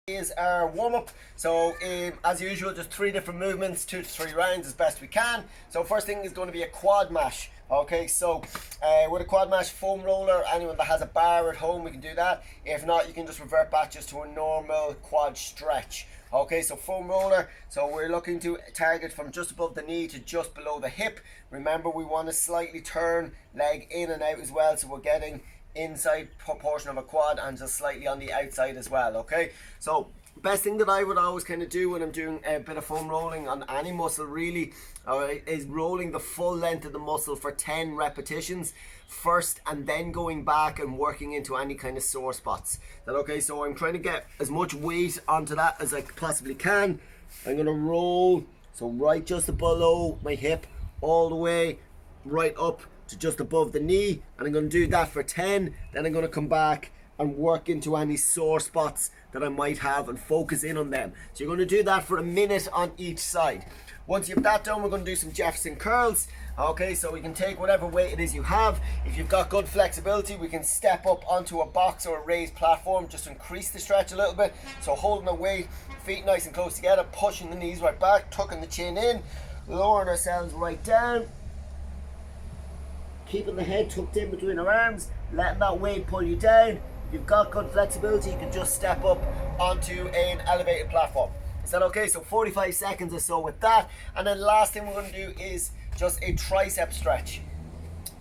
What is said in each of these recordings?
Is our warm-up. So as usual, just 3 different movements, 2 to 3 rounds as best we can. So first thing is going to be a quad mash. Okay, so with a quad mash, foam roller, anyone that has a bar at home, we can do that. If not, you can just revert back just to a normal quad stretch. Okay, so foam roller, so we're looking to target from just above the knee to just below the hip. Remember, we want to slightly turn leg in and out as well, so we're getting inside portion of a quad and just slightly on the outside as well. Okay, so best thing that I would always kind of do when I'm doing a bit of foam rolling on any muscle really, is rolling the full length of the muscle for 10 repetitions first, and then going back and working into any kind of sore spots. Is that okay? So I'm trying to get as much weight onto that as I possibly can. I'm going to roll, so right just below my hip, all the way right up to just above the knee, and I'm going to do that for 10. Then I'm going to come back and work into any sore spots that I might have and focus in on them. So you're going to do that for a minute on each side. Once you have that done, we're going to do some Jefferson curls. Okay, so we can take whatever weight it is you have. If you've got good flexibility, we can step up onto a box or a raised platform just to increase the stretch a little bit. So holding the weight, feet nice and close together, pushing the knees right back, tucking the chin in, lowering ourselves right down, keeping the head tucked in between our arms, letting that weight pull you down. If you've got good flexibility, you can just step up onto an elevated platform. Is that okay? So 45 seconds or so with that. And then last thing we're going to do is just a tricep stretch.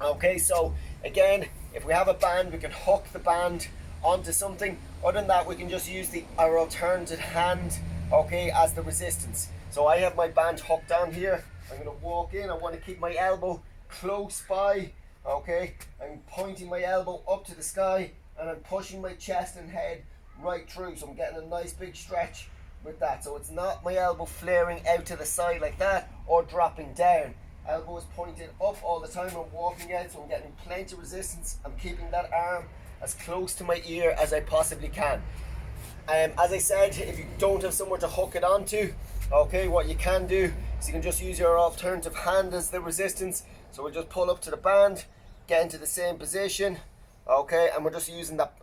Okay, so again, if we have a band, we can hook the band onto something. Other than that, we can just use our alternative hand, okay, as the resistance. So I have my band hooked on here. I'm going to walk in. I want to keep my elbow close by. Okay, I'm pointing my elbow up to the sky and I'm pushing my chest and head right through, so I'm getting a nice big stretch with that. So it's not my elbow flaring out to the side like that or dropping down. Elbow is pointed up all the time. I'm walking out, so I'm getting plenty of resistance. I'm keeping that arm as close to my ear as I possibly can. As I said, if you don't have somewhere to hook it onto, okay, what you can do is you can just use your alternative hand as the resistance. So we'll just pull up to the band, get into the same position, okay, and we're just using that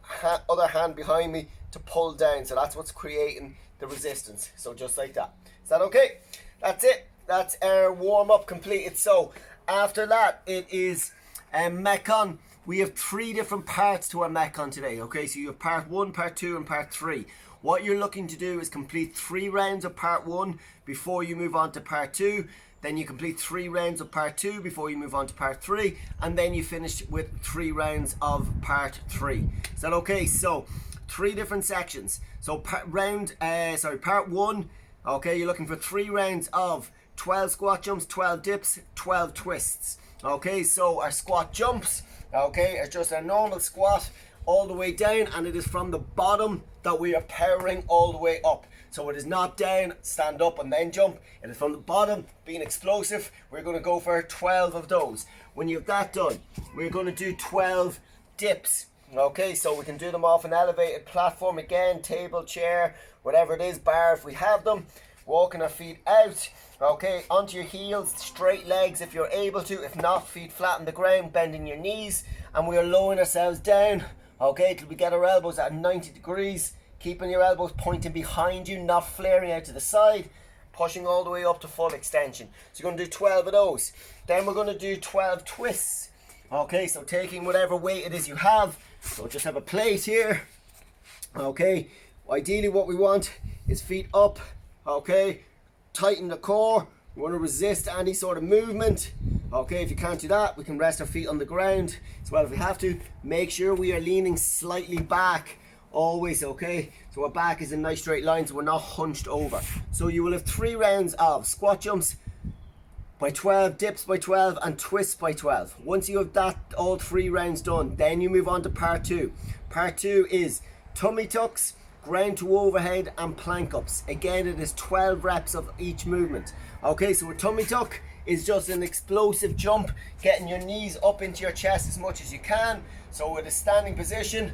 other hand behind me to pull down. So that's what's creating the resistance. So just like that. Is that okay? That's it. That's our warm-up completed. So after that, it is Metcon. We have 3 different parts to our Metcon today. Okay, so you have part 1, part 2, and part 3. What you're looking to do is complete 3 rounds of part 1 before you move on to part 2. Then you complete 3 rounds of part 2 before you move on to part 3, and then you finish with 3 rounds of part 3. Is that okay? So 3 different sections. So part 1, okay, you're looking for 3 rounds of 12 squat jumps, 12 dips, 12 twists. Okay, so our squat jumps, okay, are just a normal squat all the way down, and it is from the bottom that we are powering all the way up. So it is not down, stand up and then jump. It is from the bottom, being explosive. We're going to go for 12 of those. When you have that done, we're going to do 12 dips. Okay, so we can do them off an elevated platform again, table, chair, whatever it is, bar if we have them. Walking our feet out, okay, onto your heels, straight legs if you're able to. If not, feet flat on the ground, bending your knees, and we are lowering ourselves down, okay, till we get our elbows at 90 degrees, keeping your elbows pointing behind you, not flaring out to the side, pushing all the way up to full extension. So you're going to do 12 of those. Then we're going to do 12 twists. Okay, so taking whatever weight it is you have, so just have a plate here. Okay, ideally what we want is feet up. Okay, tighten the core. We want to resist any sort of movement. Okay, if you can't do that, we can rest our feet on the ground as well if we have to. Make sure we are leaning slightly back always, okay? So our back is in a nice straight line, so we're not hunched over. So you will have 3 rounds of squat jumps by 12, dips by 12, and twists by 12. Once you have that, all 3 rounds done, then you move on to part 2. Part 2 is tummy tucks, ground to overhead, and plank ups. Again, it is 12 reps of each movement. Okay, so a tummy tuck is just an explosive jump, getting your knees up into your chest as much as you can. So with a standing position,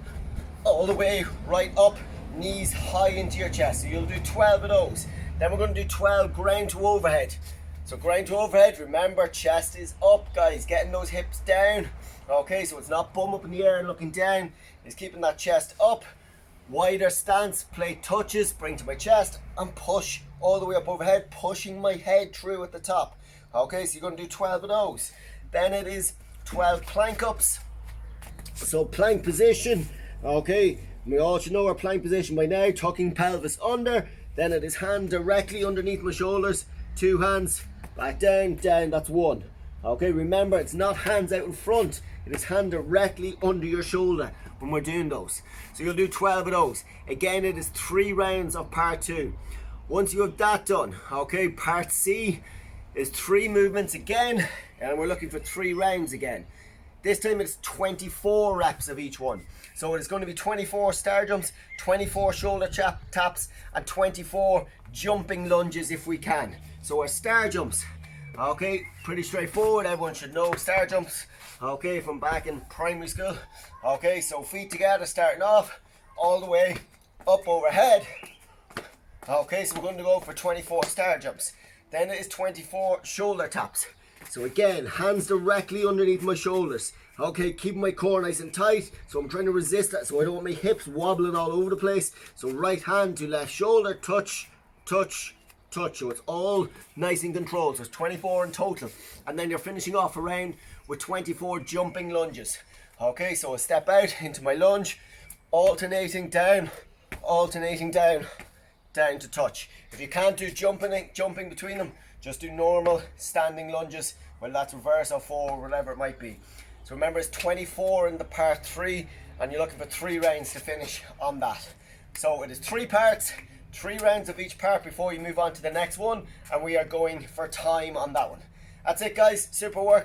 all the way right up, knees high into your chest. So you'll do 12 of those. Then we're going to do 12 ground to overhead. So ground to overhead, remember, chest is up, guys, getting those hips down. Okay, so it's not bum up in the air and looking down, it's keeping that chest up. Wider stance, plate touches, bring to my chest and push all the way up overhead, pushing my head through at the top. Okay, so you're going to do 12 of those. Then it is 12 plank ups. So plank position, okay, we all should know our plank position by now, tucking pelvis under. Then it is hand directly underneath my shoulders, 2 hands, back down, down, that's 1. Okay, remember it's not hands out in front, it is hand directly under your shoulder when we're doing those. So you'll do 12 of those. Again, it is 3 rounds of part 2. Once you have that done, okay, part C is 3 movements again, and we're looking for 3 rounds again. This time it's 24 reps of each one. So it's going to be 24 star jumps, 24 shoulder taps, and 24 jumping lunges if we can. So our star jumps, okay, pretty straightforward. Everyone should know star jumps, okay, from back in primary school. Okay, so feet together, starting off, all the way up overhead. Okay, so we're going to go for 24 star jumps. Then it is 24 shoulder taps. So again, hands directly underneath my shoulders. Okay, keeping my core nice and tight. So I'm trying to resist that so I don't want my hips wobbling all over the place. So right hand to left shoulder, touch, touch, touch. So it's all nice and controlled. So it's 24 in total. And then you're finishing off a round with 24 jumping lunges. Okay, so a step out into my lunge, alternating down, down to touch. If you can't do jumping between them, just do normal standing lunges, whether that's reverse or forward, whatever it might be. So remember, it's 24 in the part 3, and you're looking for 3 rounds to finish on that. So it is 3 parts, 3 rounds of each part before you move on to the next one, and we are going for time on that one. That's it, guys. Super workout.